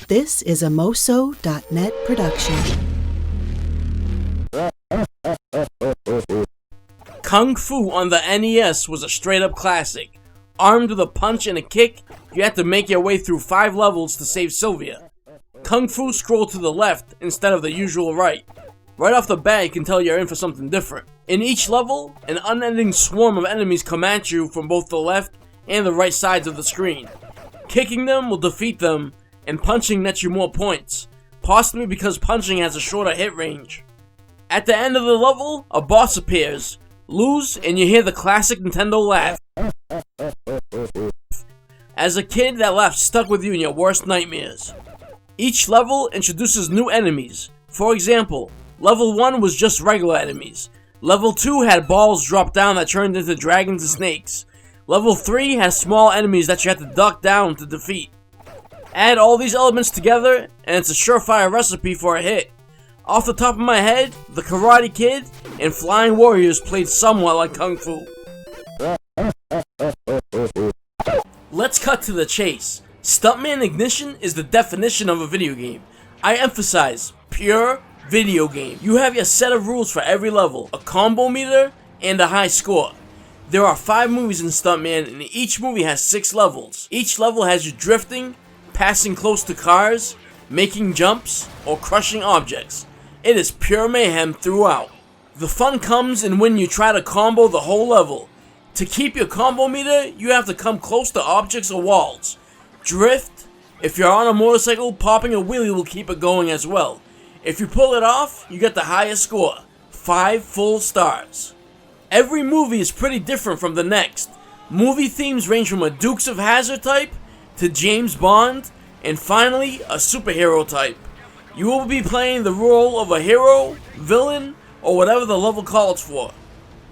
This is a Moco.Net production. Kung Fu on the NES was a straight-up classic. Armed with a punch and a kick, you had to make your way through 5 levels to save Sylvia. Kung Fu scrolled to the left instead of the usual right. Right off the bat, you can tell you're in for something different. In each level, an unending swarm of enemies come at you from both the left and the right sides of the screen. Kicking them will defeat them, and punching nets you more points, possibly because punching has a shorter hit range. At the end of the level, a boss appears. Lose, and you hear the classic Nintendo laugh. As a kid, that laugh stuck with you in your worst nightmares. Each level introduces new enemies. For example, level 1 was just regular enemies. Level 2 had balls drop down that turned into dragons and snakes. Level 3 has small enemies that you have to duck down to defeat. Add all these elements together, and it's a surefire recipe for a hit. Off the top of my head, the Karate Kid and Flying Warriors played somewhat like Kung Fu. Let's cut to the chase. StuntMan Ignition is the definition of a video game. I emphasize, pure video game. You have your set of rules for every level, a combo meter, and a high score. There are 5 movies in StuntMan, and each movie has 6 levels. Each level has you drifting, passing close to cars, making jumps, or crushing objects. It is pure mayhem throughout. The fun comes in when you try to combo the whole level. To keep your combo meter, you have to come close to objects or walls. Drift. If you're on a motorcycle, popping a wheelie will keep it going as well. If you pull it off, you get the highest score, 5 full stars. Every movie is pretty different from the next. Movie themes range from a Dukes of Hazzard type to James Bond, and finally, a superhero type. You will be playing the role of a hero, villain, or whatever the level calls for.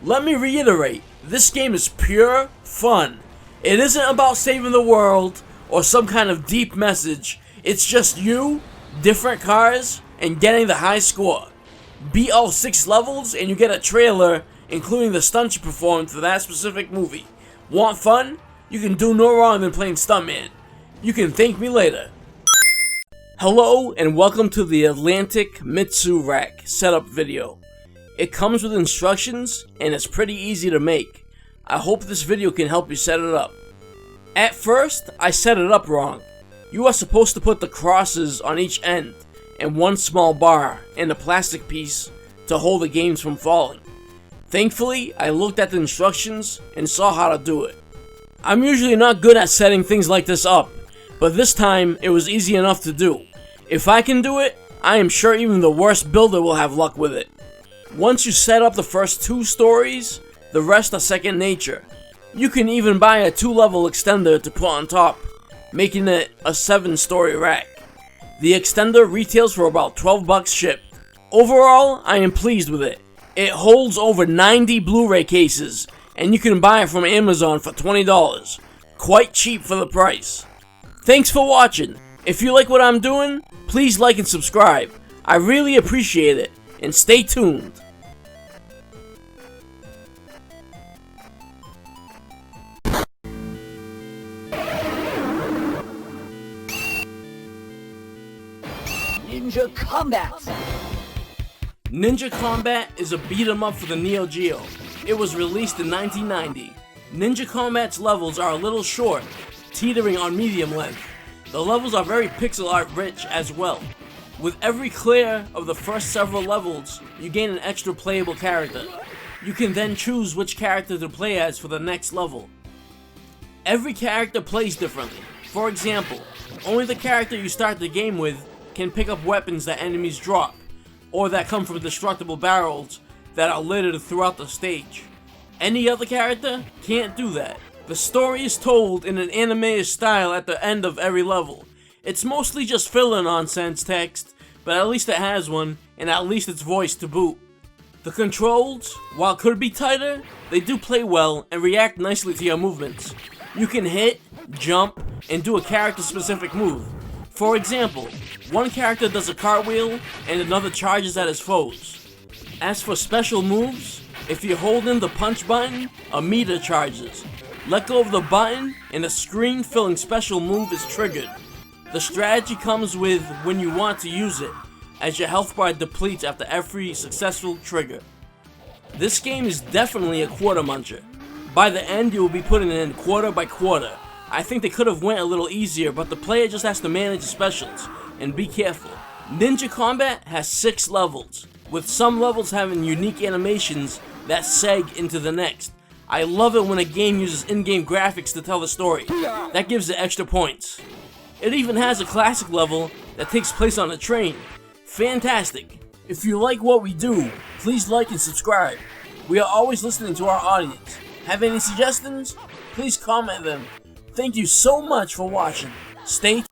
Let me reiterate, this game is pure fun. It isn't about saving the world or some kind of deep message. It's just you, different cars, and getting the high score. Beat all 6 levels and you get a trailer including the stunts you performed for that specific movie. Want fun? You can do no wrong than playing StuntMan. You can thank me later. Hello and welcome to the Atlantic Mitsu rack setup video. It comes with instructions and it's pretty easy to make. I hope this video can help you set it up. At first, I set it up wrong. You are supposed to put the crosses on each end and 1 small bar and a plastic piece to hold the games from falling. Thankfully, I looked at the instructions and saw how to do it. I'm usually not good at setting things like this up, but this time it was easy enough to do. If I can do it, I am sure even the worst builder will have luck with it. Once you set up the first 2 stories, the rest are second nature. You can even buy a 2-level extender to put on top, making it a 7-story rack. The extender retails for about $12 shipped. Overall, I am pleased with it. It holds over 90 Blu-ray cases, and you can buy it from Amazon for $20. Quite cheap for the price. Thanks for watching. If you like what I'm doing, please like and subscribe. I really appreciate it, and stay tuned. Ninja Combat! Ninja Combat is a beat-em-up for the Neo Geo. It was released in 1990. Ninja Combat's levels are a little short, teetering on medium length. The levels are very pixel art rich as well. With every clear of the first several levels, you gain an extra playable character. You can then choose which character to play as for the next level. Every character plays differently. For example, only the character you start the game with can pick up weapons that enemies drop, or that come from destructible barrels that are littered throughout the stage. Any other character can't do that. The story is told in an anime style at the end of every level. It's mostly just filler nonsense text, but at least it has one, and at least it's voiced to boot. The controls, while could be tighter, they do play well and react nicely to your movements. You can hit, jump, and do a character-specific move. For example, one character does a cartwheel and another charges at his foes. As for special moves, if you hold in the punch button, a meter charges. Let go of the button and a screen filling special move is triggered. The strategy comes with when you want to use it, as your health bar depletes after every successful trigger. This game is definitely a quarter muncher. By the end, you will be putting it in quarter by quarter. I think they could have went a little easier, but the player just has to manage the specials, and be careful. Ninja Combat has 6 levels, with some levels having unique animations that seg into the next. I love it when a game uses in-game graphics to tell the story. That gives it extra points. It even has a classic level that takes place on a train. Fantastic. If you like what we do, please like and subscribe. We are always listening to our audience. Have any suggestions? Please comment them. Thank you so much for watching. Stay tuned.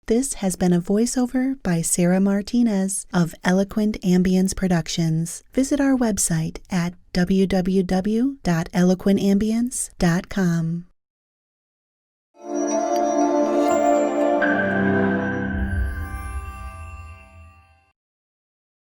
This has been a voiceover by Sarah Martinez of Eloquent Ambience Productions. Visit our website at www.eloquentambience.com.